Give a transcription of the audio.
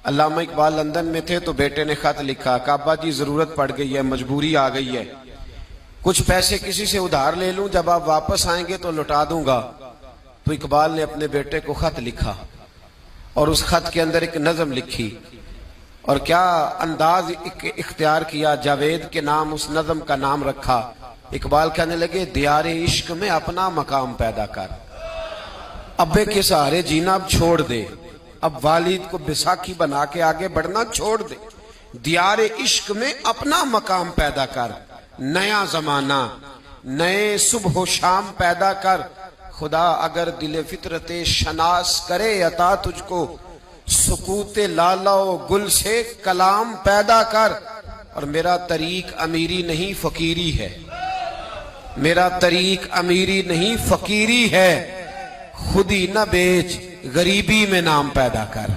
अल्लामा Iqbal London में थे तो बेटे ने खत लिखा कि अब्बा जी जरूरत पड़ गई है, मजबूरी आ गई है, कुछ पैसे किसी से उधार ले लूं, जब आप वापस आएंगे तो लौटा दूंगा। तो इकबाल ने अपने बेटे को खत लिखा और उस खत के अंदर एक नज्म लिखी और क्या अंदाज इख्तियार किया, जावेद के नाम उस नज्म का नाम रखा। इकबाल कहने लगे, दियारे इश्क में अपना मकाम पैदा कर, अब्बे के सहारे जीना अब छोड़ दे, अब वालिद को बैसाखी बना के आगे बढ़ना छोड़ दे, दियारे इश्क में अपना मकाम पैदा कर, नया जमाना नए सुबह शाम पैदा कर, खुदा अगर दिल फितरते शनास करे अता तुझको, सुकूते लाला गुल से कलाम पैदा कर। और मेरा तरीक अमीरी नहीं फकीरी है, मेरा तरीक अमीरी नहीं फकीरी है, खुदी न बेच गरीबी में नाम पैदा कर।